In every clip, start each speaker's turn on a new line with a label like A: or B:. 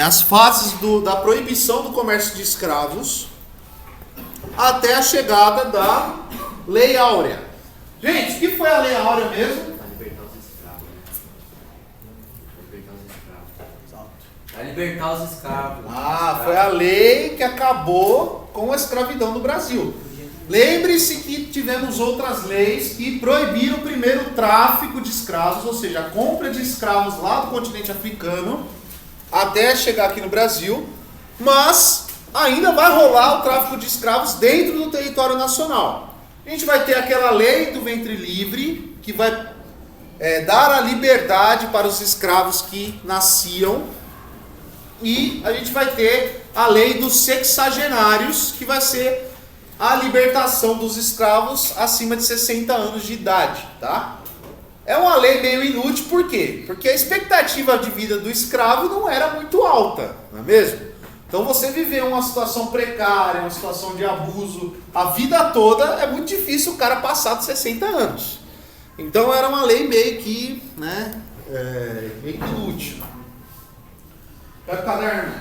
A: as fases da proibição do comércio de escravos até a chegada da Lei Áurea. Gente, o que foi a Lei Áurea mesmo?
B: Para libertar os escravos.
A: Foi a lei que acabou com a escravidão no Brasil. Lembre-se que tivemos outras leis que proibiram primeiro o tráfico de escravos, ou seja, a compra de escravos lá do continente africano até chegar aqui no Brasil, mas ainda vai rolar o tráfico de escravos dentro do território nacional. A gente vai ter aquela lei do ventre livre, que vai dar a liberdade para os escravos que nasciam, e a gente vai ter a lei dos sexagenários, que vai ser a libertação dos escravos acima de 60 anos de idade, tá? É uma lei meio inútil, por quê? Porque a expectativa de vida do escravo não era muito alta, não é mesmo? Então você viver uma situação precária, uma situação de abuso, a vida toda, é muito difícil o cara passar de 60 anos. Então era uma lei meio que, meio que inútil. Pega o caderno.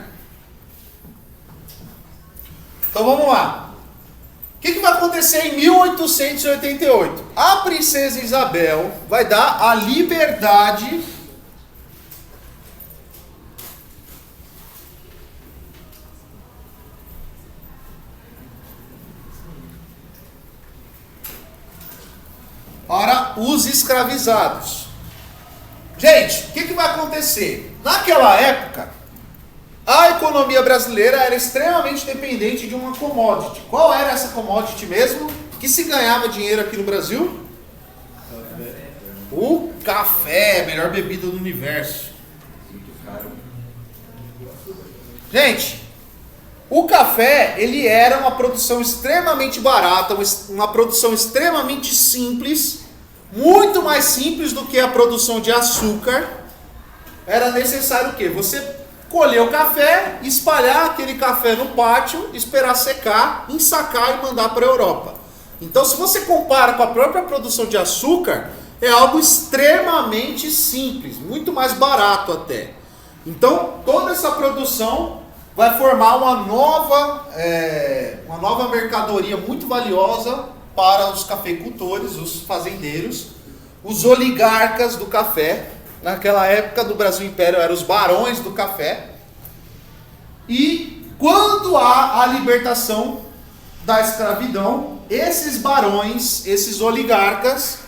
A: Então vamos lá. O que vai acontecer em 1888? A princesa Isabel vai dar a liberdade para os escravizados. Gente, o que vai acontecer? Naquela época, a economia brasileira era extremamente dependente de uma commodity. Qual era essa commodity mesmo? Que se ganhava dinheiro aqui no Brasil? O café, a melhor bebida do universo. Gente, o café, ele era uma produção extremamente barata, uma produção extremamente simples, muito mais simples do que a produção de açúcar. Era necessário o quê? Você colher o café, espalhar aquele café no pátio, esperar secar, ensacar e mandar para a Europa. Então, se você compara com a própria produção de açúcar, é algo extremamente simples, muito mais barato até. Então, toda essa produção vai formar uma nova mercadoria muito valiosa para os cafeicultores, os fazendeiros, os oligarcas do café. Naquela época do Brasil Império eram os barões do café. E quando há a libertação da escravidão, esses barões, esses oligarcas,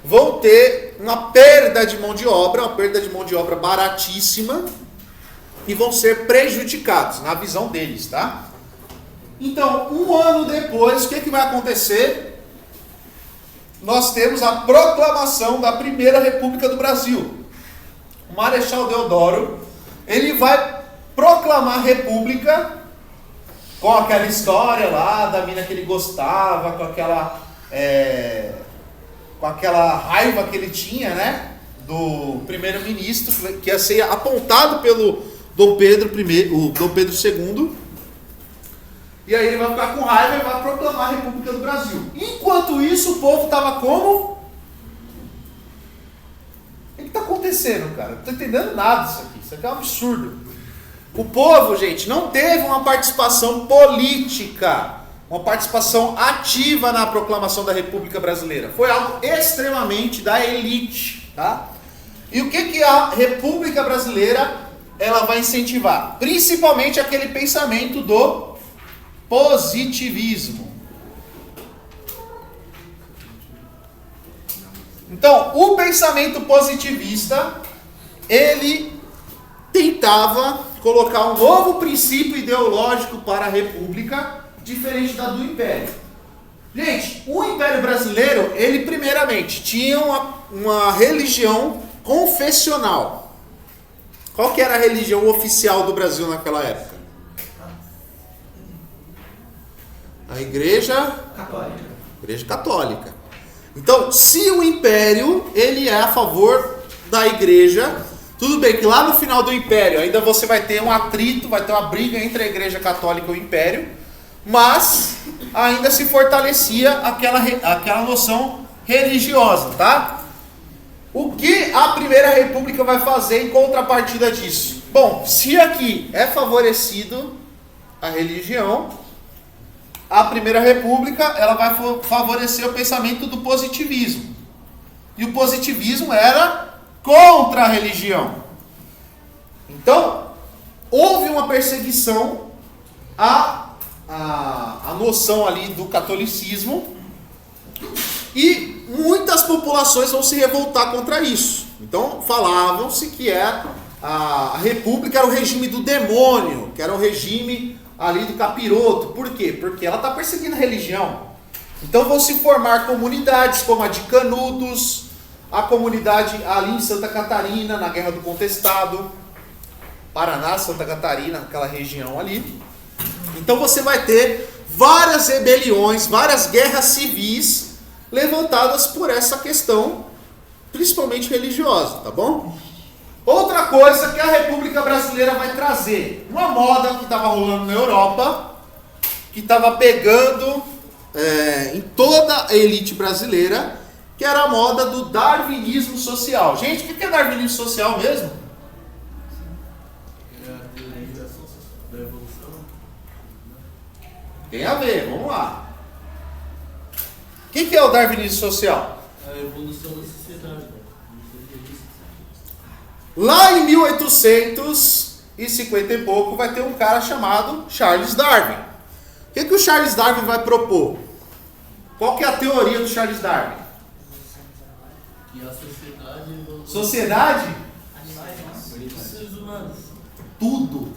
A: vão ter uma perda de mão de obra baratíssima, e vão ser prejudicados, na visão deles, tá? Então, um ano depois, o que vai acontecer? Nós temos a proclamação da Primeira República do Brasil. O Marechal Deodoro, ele vai proclamar a república com aquela história lá da mina que ele gostava, com aquela raiva que ele tinha, né, do primeiro-ministro, que ia ser apontado pelo Dom Pedro II. E aí ele vai ficar com raiva e vai proclamar a República do Brasil. Enquanto isso, o povo estava como? O que está acontecendo, cara? Não estou entendendo nada disso aqui. Isso aqui é um absurdo. O povo, gente, não teve uma participação política, uma participação ativa na proclamação da República Brasileira. Foi algo extremamente da elite, tá? E o que a República Brasileira ela vai incentivar? Principalmente aquele pensamento do positivismo. Então, o pensamento positivista, ele tentava colocar um novo princípio ideológico para a República, diferente da do Império. Gente, o Império Brasileiro, ele primeiramente tinha uma religião confessional. Qual que era a religião oficial do Brasil naquela época? A Igreja Católica. Então, se o Império, ele é a favor da Igreja, tudo bem que lá no final do Império ainda você vai ter um atrito, vai ter uma briga entre a Igreja Católica e o Império, mas ainda se fortalecia aquela noção religiosa, tá? O que a Primeira República vai fazer em contrapartida disso? Bom, se aqui é favorecido a religião, a Primeira República ela vai favorecer o pensamento do positivismo. E o positivismo era contra a religião. Então, houve uma perseguição à noção ali do catolicismo e muitas populações vão se revoltar contra isso. Então, falavam-se que a República era o regime do demônio, que era o regime ali do capiroto. Por quê? Porque ela está perseguindo a religião. Então vão se formar comunidades como a de Canudos, a comunidade ali em Santa Catarina, na Guerra do Contestado, Paraná, Santa Catarina, aquela região ali. Então você vai ter várias rebeliões, várias guerras civis levantadas por essa questão, principalmente religiosa, tá bom? Outra coisa que a República Brasileira vai trazer, uma moda que estava rolando na Europa, que estava pegando em toda a elite brasileira, que era a moda do darwinismo social. Gente, o que é darwinismo social mesmo? Tem a ver, vamos lá. O que é o darwinismo social?
B: A evolução da sociedade.
A: Lá em 1850 e pouco vai ter um cara chamado Charles Darwin. O que o Charles Darwin vai propor? Qual que é a teoria do Charles Darwin?
B: Que a sociedade evolui.
A: Sociedade?
B: Seres humanos.
A: Tudo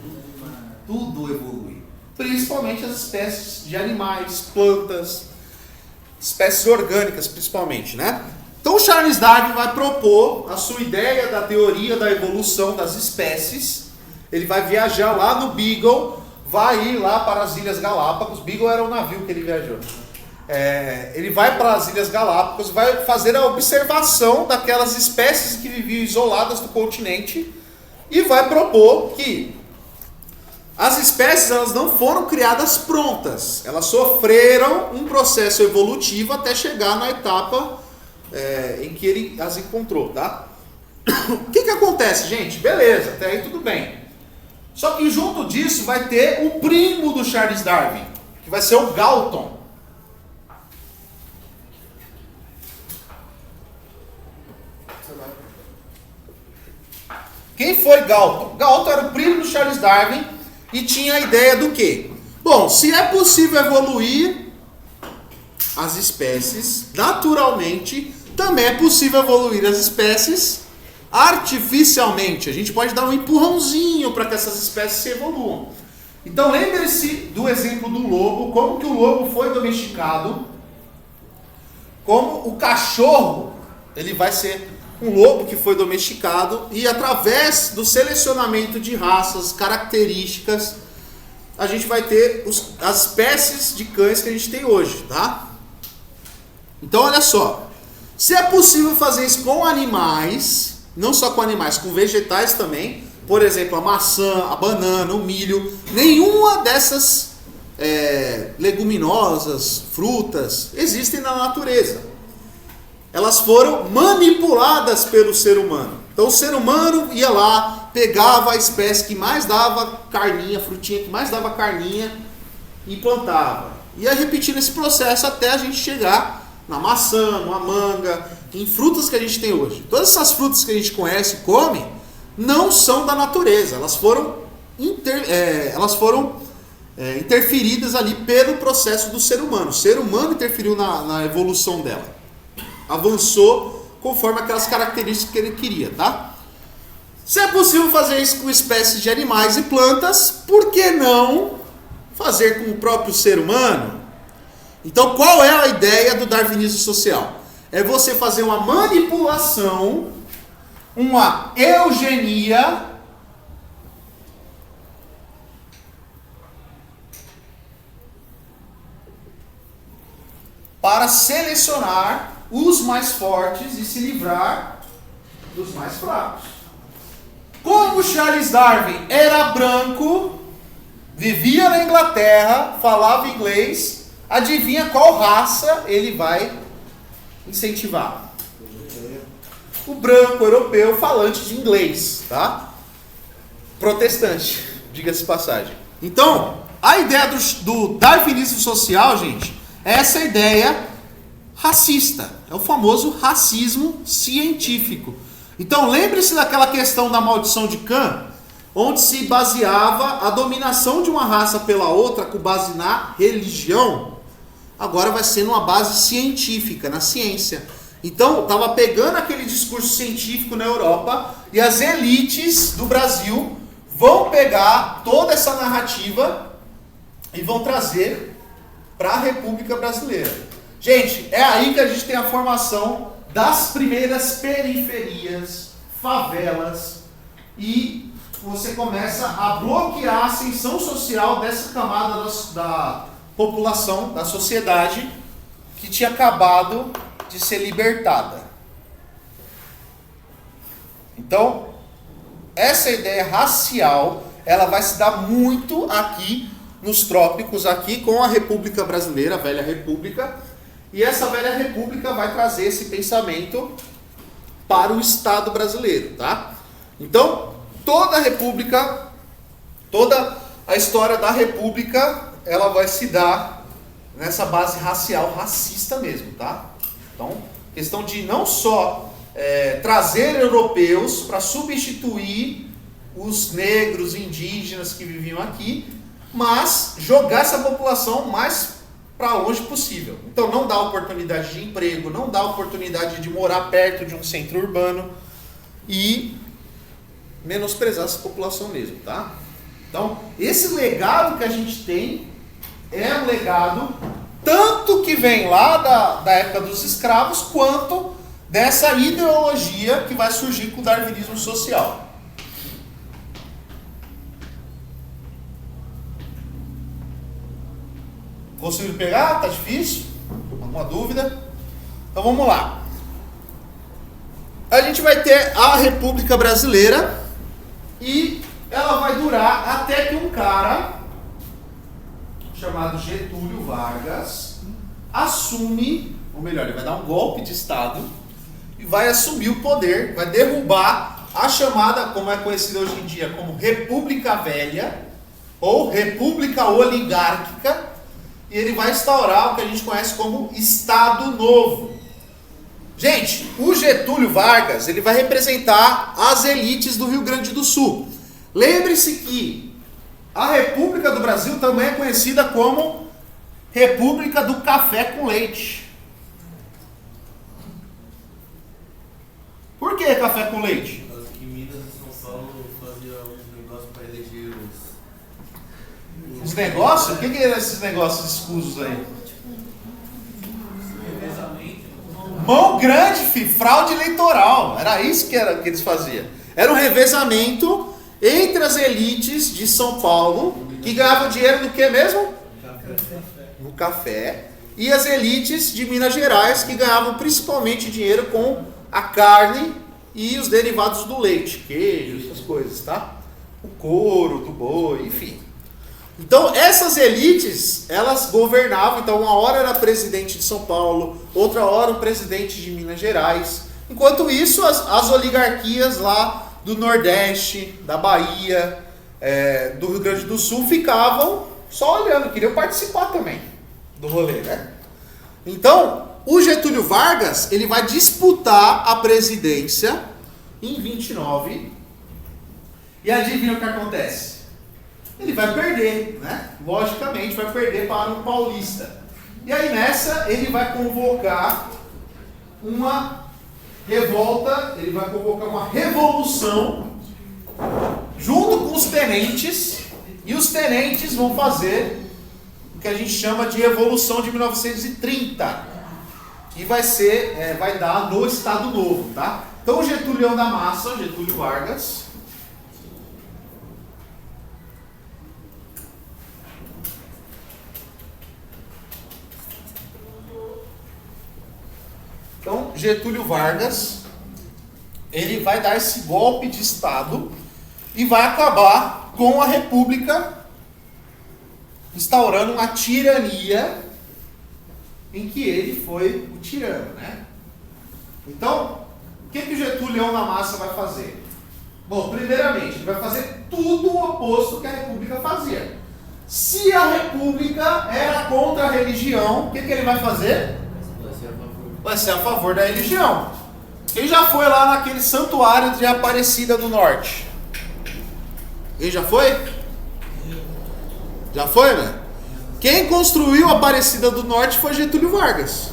A: evolui. Principalmente as espécies de animais, plantas, espécies orgânicas principalmente, né? Então o Charles Darwin vai propor a sua ideia da teoria da evolução das espécies. Ele vai viajar lá no Beagle, vai ir lá para as Ilhas Galápagos. Beagle era o navio que ele viajou. Ele vai para as Ilhas Galápagos, vai fazer a observação daquelas espécies que viviam isoladas do continente e vai propor que as espécies elas não foram criadas prontas. Elas sofreram um processo evolutivo até chegar na etapa em que ele as encontrou, tá? O que acontece, gente? Beleza, até aí tudo bem. Só que junto disso vai ter o primo do Charles Darwin, que vai ser o Galton. Quem foi Galton? Galton era o primo do Charles Darwin e tinha a ideia do quê? Bom, se é possível evoluir as espécies naturalmente, também é possível evoluir as espécies artificialmente. A gente pode dar um empurrãozinho para que essas espécies se evoluam. Então lembre-se do exemplo do lobo, como que o lobo foi domesticado, como o cachorro, ele vai ser um lobo que foi domesticado e através do selecionamento de raças, características, a gente vai ter as espécies de cães que a gente tem hoje, tá? Então olha só, se é possível fazer isso com animais, não só com animais, com vegetais também, por exemplo, a maçã, a banana, o milho, nenhuma dessas leguminosas, frutas, existem na natureza. Elas foram manipuladas pelo ser humano. Então o ser humano ia lá, pegava a espécie que mais dava carninha, a frutinha que mais dava carninha e plantava. Ia repetindo esse processo até a gente chegar na maçã, na manga, em frutas que a gente tem hoje. Todas essas frutas que a gente conhece e come não são da natureza. Elas foram interferidas ali pelo processo do ser humano. O ser humano interferiu na evolução dela. Avançou conforme aquelas características que ele queria, tá? Se é possível fazer isso com espécies de animais e plantas, por que não fazer com o próprio ser humano? Então, qual é a ideia do darwinismo social? É você fazer uma manipulação, uma eugenia, para selecionar os mais fortes e se livrar dos mais fracos. Como Charles Darwin era branco, vivia na Inglaterra, falava inglês, adivinha qual raça ele vai incentivar? O branco europeu falante de inglês, tá? protestante, diga-se de passagem. Então, a ideia do darwinismo social, gente, é essa ideia racista. É o famoso racismo científico. Então, lembre-se daquela questão da maldição de Cã, onde se baseava a dominação de uma raça pela outra com base na religião. Agora vai ser numa base científica, na ciência. Então, estava pegando aquele discurso científico na Europa e as elites do Brasil vão pegar toda essa narrativa e vão trazer para a República Brasileira. Gente, é aí que a gente tem a formação das primeiras periferias, favelas, e você começa a bloquear a ascensão social dessa camada da população, da sociedade, que tinha acabado de ser libertada. Então, essa ideia racial, ela vai se dar muito aqui nos trópicos, aqui com a República Brasileira, a Velha República, e essa Velha República vai trazer esse pensamento para o Estado brasileiro, tá? Então, toda a República, toda a história da República, ela vai se dar nessa base racial, racista mesmo, tá? Então, questão de não só trazer europeus para substituir os negros, indígenas que viviam aqui, mas jogar essa população mais para longe possível. Então, não dá oportunidade de emprego, não dá oportunidade de morar perto de um centro urbano e menosprezar essa população mesmo, tá? Então, esse legado que a gente tem é um legado tanto que vem lá da época dos escravos, quanto dessa ideologia que vai surgir com o darwinismo social. Conseguiram pegar? Tá difícil? Alguma dúvida? Então vamos lá. A gente vai ter a República Brasileira e ela vai durar até que um cara chamado Getúlio Vargas assume, ou melhor, ele vai dar um golpe de Estado e vai assumir o poder, vai derrubar a chamada, como é conhecida hoje em dia, como República Velha ou República Oligárquica, e ele vai instaurar o que a gente conhece como Estado Novo. Gente, o Getúlio Vargas, ele vai representar as elites do Rio Grande do Sul. Lembre-se que a República do Brasil também é conhecida como República do Café com Leite. Por que café com leite?
B: Por causa que Minas e São Paulo faziam uns negócios para eleger
A: os negócios? O que eram esses negócios escusos aí? Mão grande, filho, fraude eleitoral. Era isso que eles faziam. Era um revezamento entre as elites de São Paulo, que ganhavam dinheiro no que mesmo? No café. E as elites de Minas Gerais, que ganhavam principalmente dinheiro com a carne e os derivados do leite, queijo, essas coisas, tá? O couro do boi, enfim. Então, essas elites, elas governavam. Então, uma hora era presidente de São Paulo, outra hora o presidente de Minas Gerais. Enquanto isso, as oligarquias lá do Nordeste, da Bahia, do Rio Grande do Sul, ficavam só olhando, queriam participar também do rolê, né? Então, o Getúlio Vargas, ele vai disputar a presidência em 29. E adivinha o que acontece? Ele vai perder, né? Logicamente vai perder para um paulista. E aí nessa ele vai convocar uma revolta, ele vai convocar uma revolução junto com os tenentes, e os tenentes vão fazer o que a gente chama de Revolução de 1930, que vai dar no Estado Novo, tá? Então o Getúlio da Massa, Getúlio Vargas, Então, Getúlio Vargas, ele vai dar esse golpe de Estado e vai acabar com a República, instaurando uma tirania em que ele foi o tirano, né? Então, o que o Getúlio da Massa vai fazer? Bom, primeiramente, ele vai fazer tudo o oposto que a República fazia. Se a República era contra a religião, o que ele vai fazer? Vai ser a favor da religião. Quem já foi lá naquele santuário de Aparecida do Norte? Quem já foi? Já foi, né? Quem construiu a Aparecida do Norte foi Getúlio Vargas.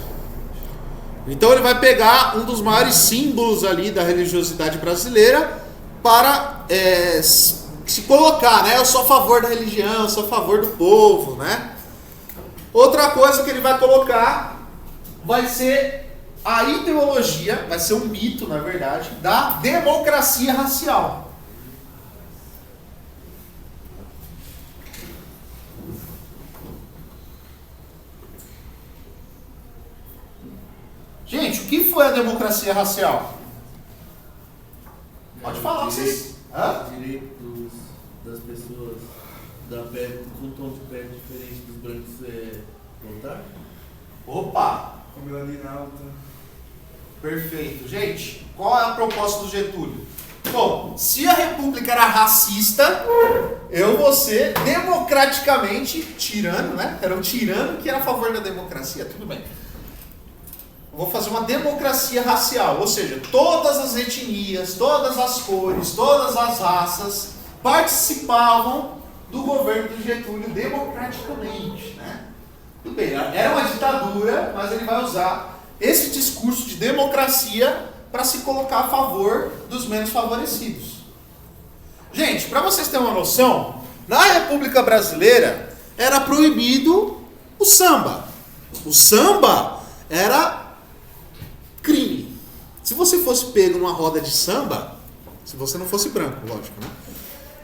A: Então ele vai pegar um dos maiores símbolos ali da religiosidade brasileira para se colocar, né? Eu sou a favor da religião, eu sou a favor do povo, né? Outra coisa que ele vai colocar vai ser a ideologia, vai ser um mito, na verdade, da democracia racial. Gente, o que foi a democracia racial? Pode falar, vocês.
B: Direitos das pessoas da pele, com tom de pele diferente dos brancos votar?
A: Opa!
C: Com melanina alta.
A: Perfeito. Gente, qual é a proposta do Getúlio? Bom, se a República era racista, eu vou ser democraticamente tirano, né? Era um tirano que era a favor da democracia, tudo bem. Vou fazer uma democracia racial, ou seja, todas as etnias, todas as cores, todas as raças participavam do governo do Getúlio democraticamente, né? Tudo bem, era uma ditadura, mas ele vai usar esse discurso de democracia para se colocar a favor dos menos favorecidos. Gente, para vocês terem uma noção, na República Brasileira era proibido o samba. O samba era crime. Se você fosse pego numa roda de samba, se você não fosse branco, lógico, né?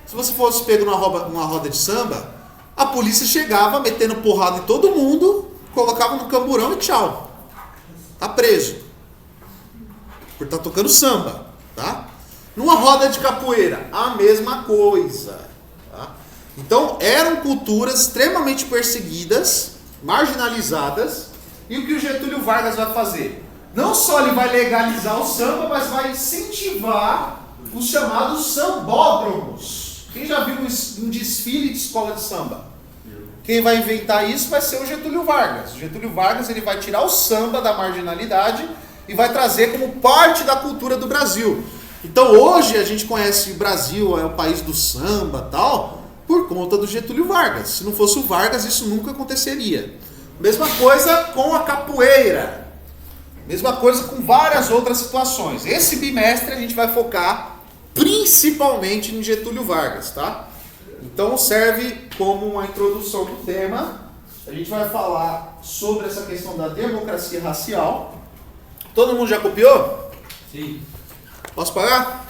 A: Se você fosse pego numa roda de samba, a polícia chegava metendo porrada em todo mundo, colocava no camburão e tchau. Tá preso. Por estar tocando samba, tá? Numa roda de capoeira, a mesma coisa, tá? Então, eram culturas extremamente perseguidas, marginalizadas, e o que o Getúlio Vargas vai fazer? Não só ele vai legalizar o samba, mas vai incentivar os chamados sambódromos. Quem já viu um desfile de escola de samba? Quem vai inventar isso vai ser o Getúlio Vargas. O Getúlio Vargas ele vai tirar o samba da marginalidade e vai trazer como parte da cultura do Brasil. Então hoje a gente conhece o Brasil, é o país do samba e tal, por conta do Getúlio Vargas. Se não fosse o Vargas, isso nunca aconteceria. Mesma coisa com a capoeira. Mesma coisa com várias outras situações. Esse bimestre a gente vai focar principalmente em Getúlio Vargas, tá? Então serve como uma introdução do tema. A gente vai falar sobre essa questão da democracia racial. Todo mundo já copiou?
B: Sim.
A: Posso pagar?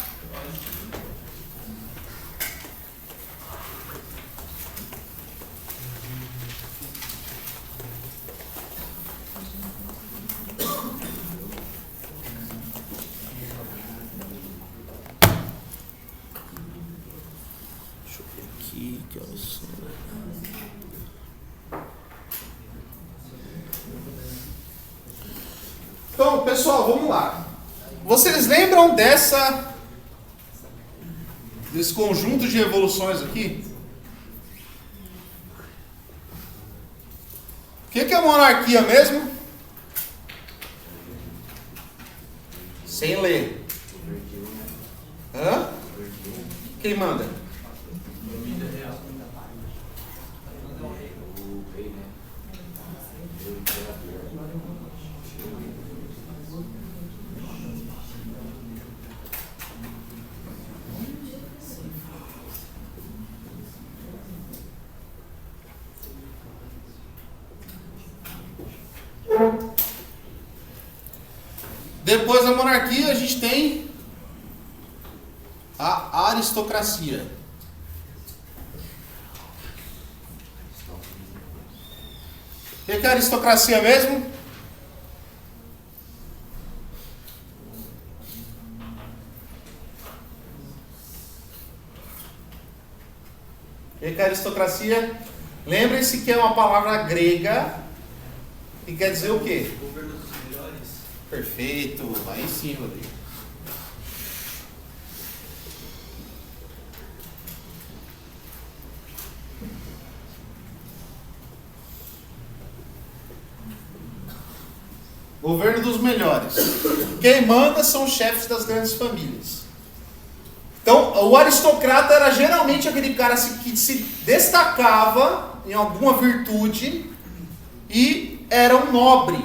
A: Que é o som. Então, pessoal, vamos lá. Vocês lembram desse conjunto de revoluções aqui? O que é monarquia mesmo? Sem ler. Hã? Quem manda? Depois da monarquia a gente tem a aristocracia. O que é a aristocracia mesmo? O que é a aristocracia? Lembrem-se que é uma palavra grega e quer dizer o quê?
B: Governo dos melhores.
A: Perfeito, aí sim, Rodrigo. Governo dos melhores. Quem manda são os chefes das grandes famílias. Então, o aristocrata era geralmente aquele cara que se destacava em alguma virtude e era um nobre.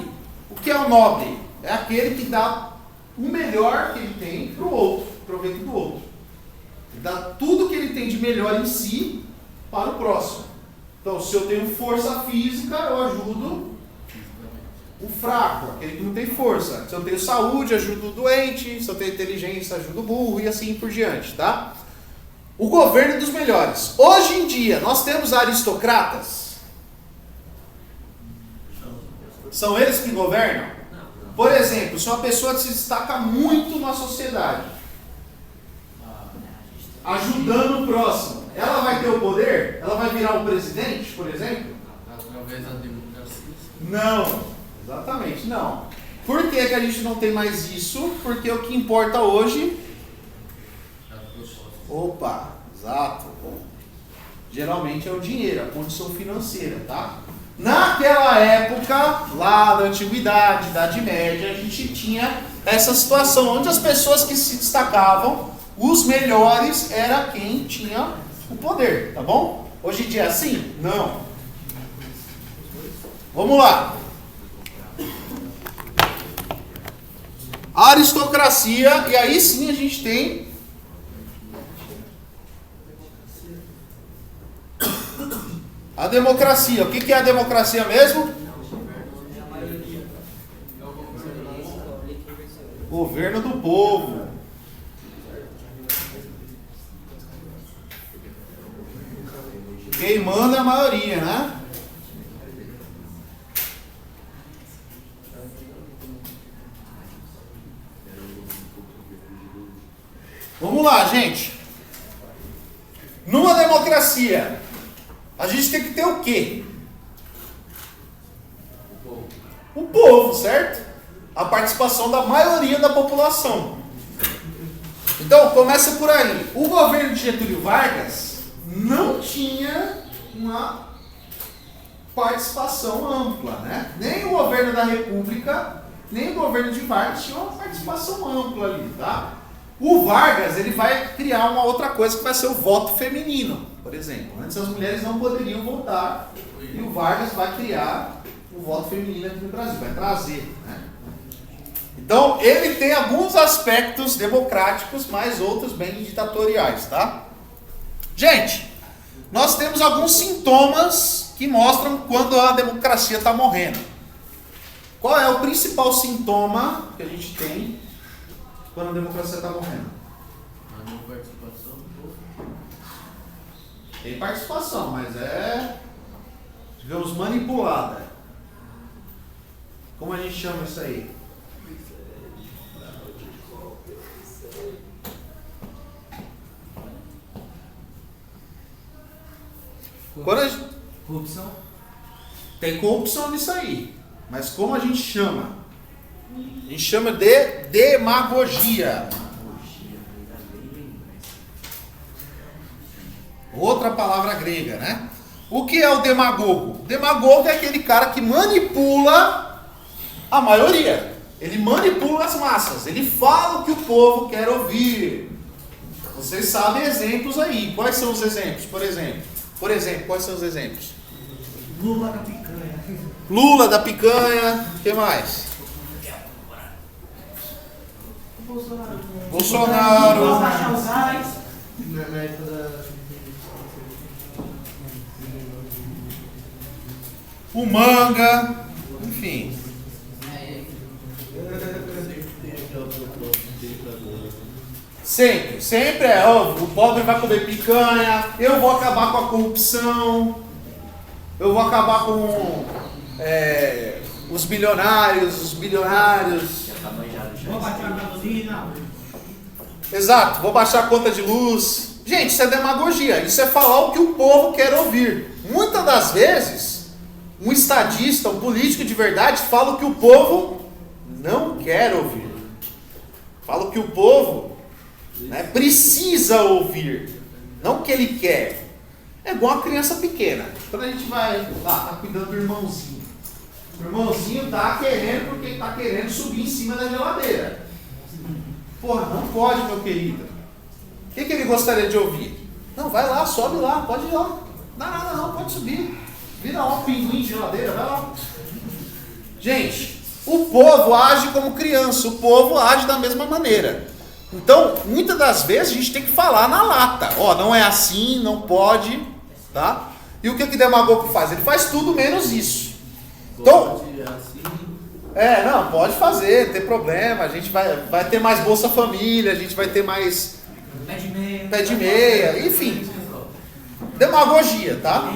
A: O que é o nobre? É aquele que dá o melhor que ele tem para o outro, proveito do outro. Ele dá tudo que ele tem de melhor em si para o próximo. Então, se eu tenho força física, eu ajudo o fraco, aquele que não tem força. Se eu tenho saúde, ajudo o doente. Se eu tenho inteligência, ajudo o burro e assim por diante, tá? O governo dos melhores. Hoje em dia, nós temos aristocratas? São eles que governam? Por exemplo, se uma pessoa se destaca muito na sociedade, ajudando o próximo, ela vai ter o poder? Ela vai virar o presidente, por exemplo?
B: Através da democracia.
A: Não. Exatamente, não. Por que a gente não tem mais isso? Porque o que importa hoje... Opa, exato. Geralmente é o dinheiro, a condição financeira, tá? Naquela época, lá da Antiguidade, Idade Média, a gente tinha essa situação onde as pessoas que se destacavam, os melhores, era quem tinha o poder, tá bom? Hoje em dia é assim? Não. Vamos lá. A aristocracia, e aí sim a gente tem a democracia. O que é a democracia mesmo? Governo do povo. Quem manda é a maioria, né? Vamos lá, gente. Numa democracia, a gente tem que ter o quê? O povo, certo? A participação da maioria da população. Então, começa por aí. O governo de Getúlio Vargas não tinha uma participação ampla, né? Nem o governo da República, nem o governo de Vargas tinha uma participação ampla ali, tá? O Vargas, ele vai criar uma outra coisa que vai ser o voto feminino, por exemplo. Antes as mulheres não poderiam votar e o Vargas vai criar o voto feminino aqui no Brasil, vai trazer, né? Então, ele tem alguns aspectos democráticos, mas outros bem ditatoriais, tá? Gente, nós temos alguns sintomas que mostram quando a democracia está morrendo. Qual é o principal sintoma que a gente tem quando a democracia está morrendo?
B: A não participação do povo.
A: Tem participação, mas é, digamos, manipulada. Como a gente chama isso aí? Quando a gente...
C: Corrupção?
A: Tem corrupção nisso aí. Mas como a gente chama? A gente chama de demagogia. Outra palavra grega, né? O que é o demagogo? O demagogo é aquele cara que manipula a maioria. Ele manipula as massas. Ele fala o que o povo quer ouvir. Vocês sabem exemplos aí. Quais são os exemplos, por exemplo? Quais são os exemplos?
C: Lula da picanha.
A: Lula da picanha. O que mais? Bolsonaro.
C: Vamos baixar os ais.
B: Na época da...
A: O Manga. Enfim. Sempre é, ó, o pobre vai comer picanha, eu vou acabar com a corrupção, eu vou acabar com os bilionários.
C: Vamos baixar a gasolina.
A: Exato, vou baixar a conta de luz. Gente, isso é demagogia, isso é falar o que o povo quer ouvir. Muitas das vezes, um estadista, um político de verdade, fala o que o povo não quer ouvir. Fala o que o povo... precisa ouvir, não o que ele quer. É igual a criança pequena. Quando a gente vai lá, tá cuidando do irmãozinho. O irmãozinho tá querendo porque tá querendo subir em cima da geladeira. Porra, não pode, meu querido. O que ele gostaria de ouvir? Não, vai lá, sobe lá, pode ir lá. Não, nada não, pode subir. Vira lá um pinguim de geladeira, vai lá. Gente, o povo age como criança, o povo age da mesma maneira. Então, muitas das vezes a gente tem que falar na lata. Ó, não é assim, não pode, tá? E o que o demagogo faz? Ele faz tudo menos isso. Então, não, pode fazer, não tem problema. A gente vai ter mais Bolsa Família, a gente vai ter mais pé de meia, enfim. Demagogia, tá?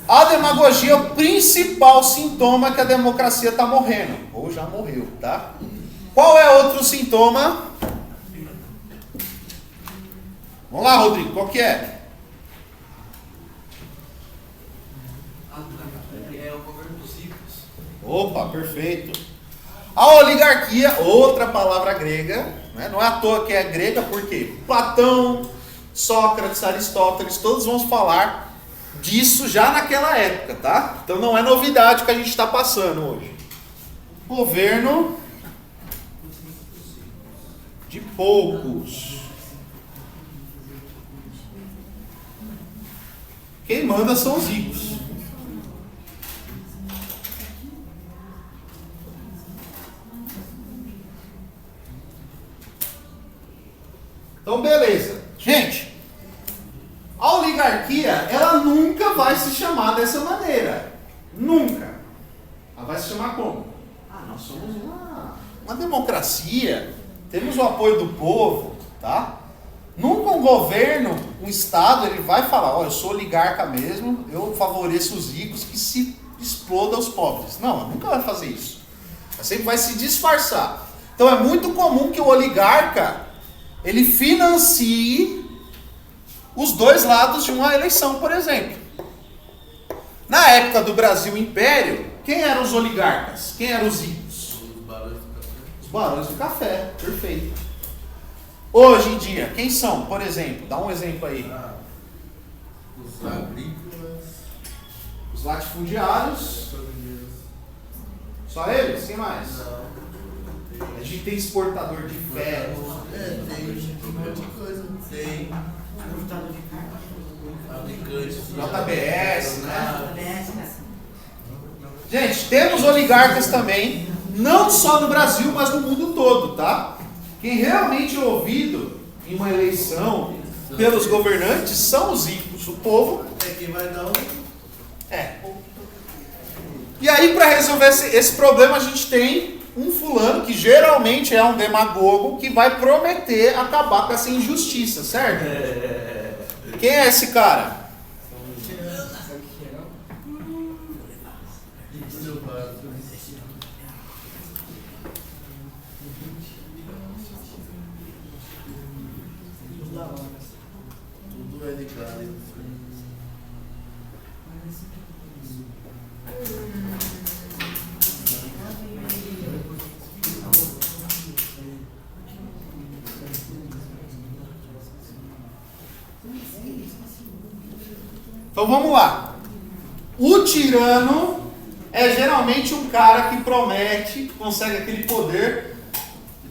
A: A demagogia é o principal sintoma que a democracia está morrendo. Ou já morreu, tá? Qual é outro sintoma? Vamos lá, Rodrigo, qual que é?
C: É o governo dos ricos.
A: Opa, perfeito. A oligarquia, outra palavra grega, né? Não é à toa que é grega, porque Platão, Sócrates, Aristóteles, todos vão falar disso já naquela época, tá? Então não é novidade o que a gente está passando hoje. Governo de poucos. Quem manda são os ricos. Então, beleza. Gente, a oligarquia, ela nunca vai se chamar dessa maneira. Nunca. Ela vai se chamar como? Nós somos uma democracia, temos o apoio do povo, tá? Nunca um governo, um Estado, ele vai falar, eu sou oligarca mesmo, eu favoreço os ricos, que se exploda os pobres. Não, nunca vai fazer isso. Ela sempre vai se disfarçar. Então é muito comum que o oligarca, ele financie os dois lados de uma eleição, por exemplo. Na época do Brasil Império, quem eram os oligarcas? Quem eram os ricos? Os barões do café, perfeito. Hoje em dia, quem são, por exemplo? Dá um exemplo aí.
B: Os agrícolas.
A: Os latifundiários. Só eles? Quem mais? A gente tem exportador de ferro.
B: Tem um monte de coisa. Tem fabricantes.
A: JBS, né? Gente, temos oligarcas também, não só no Brasil, mas no mundo todo, tá? Quem realmente é ouvido em uma eleição pelos governantes são os ricos, o povo.
B: É quem vai dar um.
A: E aí, para resolver esse problema, a gente tem um fulano que geralmente é um demagogo que vai prometer acabar com essa injustiça, certo? Quem é esse cara?
B: Tudo é ligado.
A: Então vamos lá. O tirano é geralmente um cara que promete, consegue aquele poder.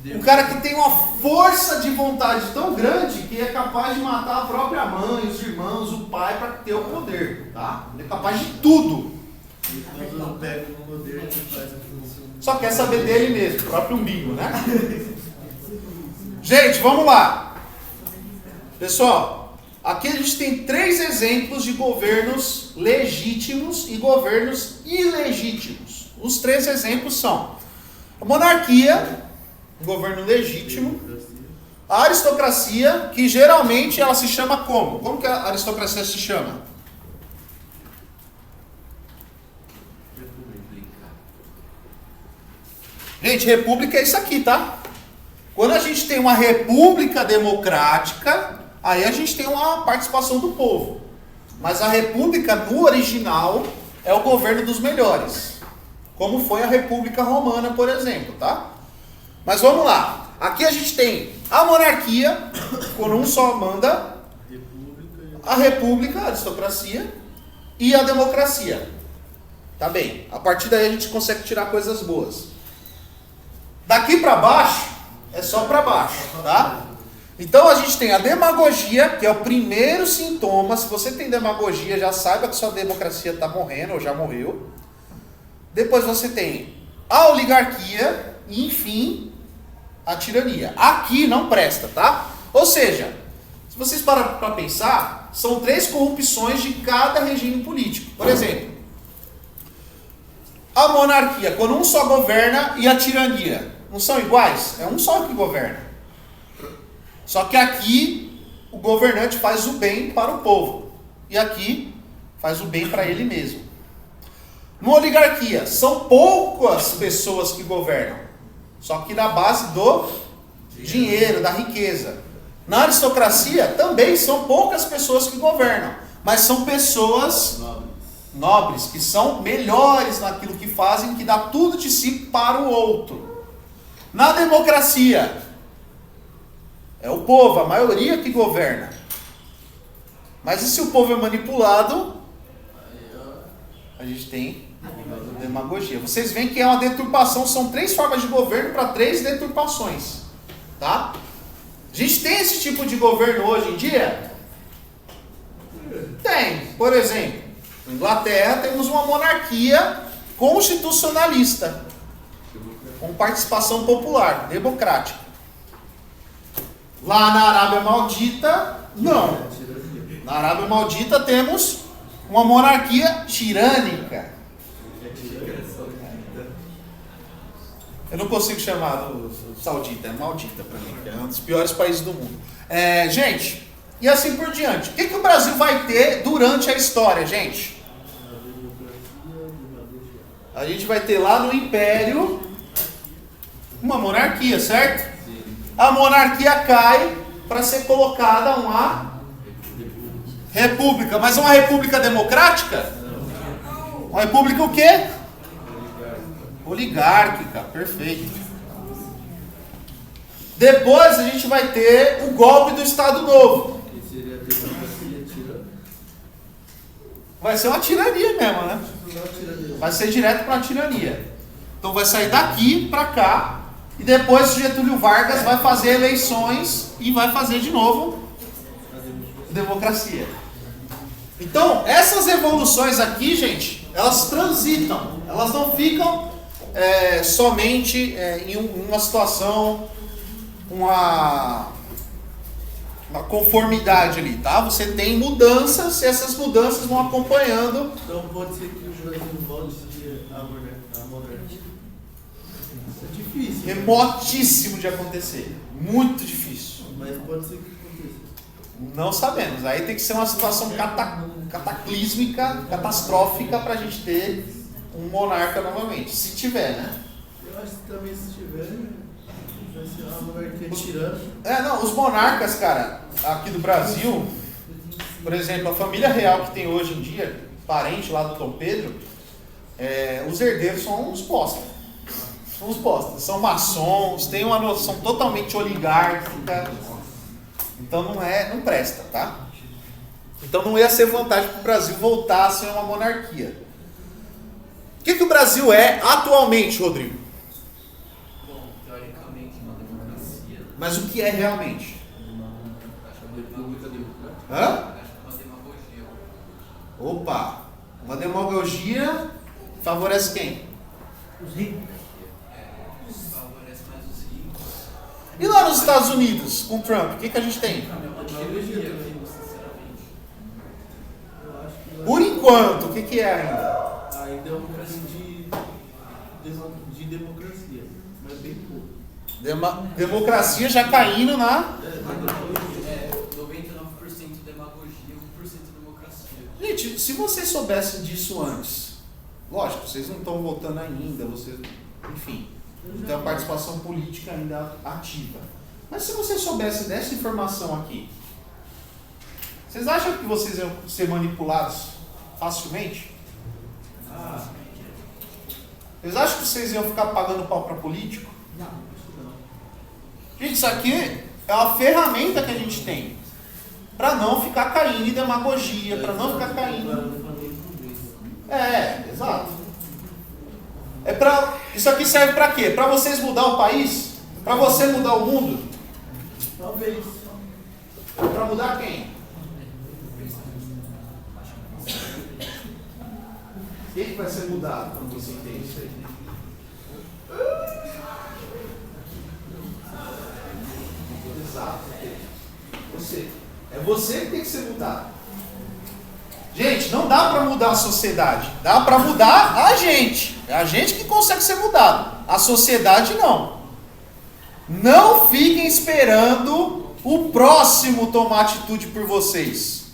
A: Um cara que tem uma força de vontade tão grande que é capaz de matar a própria mãe, os irmãos, o pai para ter o poder, tá? Ele é capaz de tudo.
B: E quando eu pego o poder, ele faz aquilo.
A: Só quer saber dele mesmo, o próprio umbigo, né? Gente, vamos lá. Pessoal, aqui a gente tem 3 exemplos de governos legítimos e governos ilegítimos. Os 3 exemplos são a monarquia, um governo legítimo, a aristocracia, que geralmente ela se chama como? Como que a aristocracia se chama? Gente, república é isso aqui, tá? Quando a gente tem uma república democrática, aí a gente tem uma participação do povo. Mas a república, no original, é o governo dos melhores. Como foi a República Romana, por exemplo, tá? Mas vamos lá. Aqui a gente tem a monarquia, quando um só manda, a república, a aristocracia, e a democracia. Tá bem. A partir daí a gente consegue tirar coisas boas. Daqui para baixo, é só para baixo, tá? Então a gente tem a demagogia, que é o primeiro sintoma. Se você tem demagogia, já saiba que sua democracia está morrendo ou já morreu. Depois você tem a oligarquia e, enfim, a tirania. Aqui não presta, tá? Ou seja, se vocês param para pensar, são 3 corrupções de cada regime político. Por exemplo, a monarquia, quando um só governa, e a tirania, não são iguais? É um só que governa. Só que aqui o governante faz o bem para o povo. E aqui faz o bem para ele mesmo. Numa oligarquia, são poucas pessoas que governam. Só que na base do dinheiro, da riqueza. Na aristocracia, também são poucas pessoas que governam. Mas são pessoas nobres, que são melhores naquilo que fazem, que dá tudo de si para o outro. Na democracia, é o povo, a maioria que governa. Mas e se o povo é manipulado? A gente tem demagogia. Vocês veem que é uma deturpação, são 3 formas de governo para 3 deturpações. Tá? A gente tem esse tipo de governo hoje em dia? Tem. Por exemplo, na Inglaterra temos uma monarquia constitucionalista, com participação popular, democrática. Lá na Arábia Maldita, não. Na Arábia Maldita temos uma monarquia tirânica. Eu não consigo chamar do saudita, é maldita para mim, é um dos piores países do mundo. Gente, e assim por diante. O que o Brasil vai ter durante a história, gente? A gente vai ter lá no Império uma monarquia, certo? A monarquia cai para ser colocada uma república. Mas uma república democrática? Uma república o quê? Oligárquica, perfeito. Depois a gente vai ter o golpe do Estado Novo. Vai ser uma tirania mesmo, né? Vai ser direto para a tirania. Então vai sair daqui para cá. E depois o Getúlio Vargas vai fazer eleições e vai fazer de novo democracia. Então, essas evoluções aqui, gente, elas transitam. Elas não ficam somente em uma situação, uma conformidade ali, tá? Você tem mudanças e essas mudanças vão acompanhando.
B: Então pode ser que o Brasil volte a monarquia. Isso é difícil.
A: Remotíssimo de acontecer. Muito difícil.
B: Mas pode ser que aconteça.
A: Não sabemos. Aí tem que ser uma situação cataclísmica, catastrófica para a gente ter um monarca novamente. Se tiver, né?
B: Eu acho que também se tiver, vai ser uma monarquia tirana.
A: Não, os monarcas, cara, aqui do Brasil, por exemplo, a família real que tem hoje em dia, parente lá do Dom Pedro, os herdeiros são uns bosta. São uns bosta. São maçons, têm uma noção totalmente oligárquica. Então não presta, tá? Então não ia ser vantagem para o Brasil voltar a ser uma monarquia. O que o Brasil é atualmente, Rodrigo?
C: Bom, teoricamente uma democracia.
A: Mas o que é realmente?
C: Acho que uma república democrática.
A: Hã?
C: Acho que uma demagogia.
A: Opa! Uma demagogia favorece quem?
D: Os ricos.
C: Favorece mais os ricos.
A: E lá nos Estados Unidos, com Trump, o que a gente tem?
C: É uma tirania, sinceramente.
B: Eu acho que
A: Por enquanto, o que é ainda?
B: ainda é um caso de democracia, mas bem pouco.
A: Democracia já caindo na...
C: 99% demagogia, 1% democracia.
A: Gente, se vocês soubessem disso antes, lógico, vocês não estão votando ainda, vocês, enfim, não tem a participação política ainda ativa. Mas se vocês soubessem dessa informação aqui, vocês acham que vocês iam ser manipulados facilmente? Vocês acham que vocês iam ficar pagando pau para político?
D: Não.
A: Gente, isso aqui é uma ferramenta que a gente tem para não ficar caindo em demagogia, para não ficar caindo... Exato. Isso aqui serve para quê? Para vocês mudar o país? Para você mudar o mundo?
B: Talvez.
A: Para mudar quem? O que vai ser mudado quando você entende isso aí? Exato. Você. É você que tem que ser mudado. Gente, não dá para mudar a sociedade. Dá para mudar a gente. É a gente que consegue ser mudado. A sociedade não. Não fiquem esperando o próximo tomar atitude por vocês.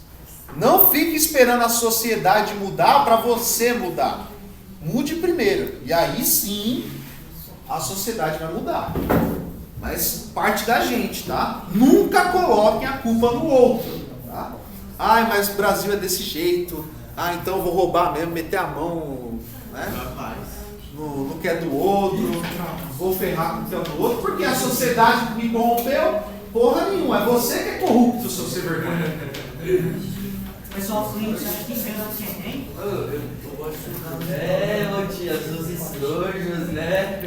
A: Não fiquem esperando a sociedade mudar para você mudar. Mude primeiro. E aí sim a sociedade vai mudar. Mas parte da gente, tá? Nunca coloquem a culpa no outro, tá? Ai, mas o Brasil é desse jeito. Ah, então eu vou roubar mesmo, meter a mão, né? No que é do outro. Vou ferrar com o que é do outro. Porque a sociedade me corrompeu? Porra nenhuma. É você que é corrupto, seu sem vergonha.
D: Pessoal, você acha que pega o Enem?
C: Eu gosto de
D: É, ô tia, os estojos, né?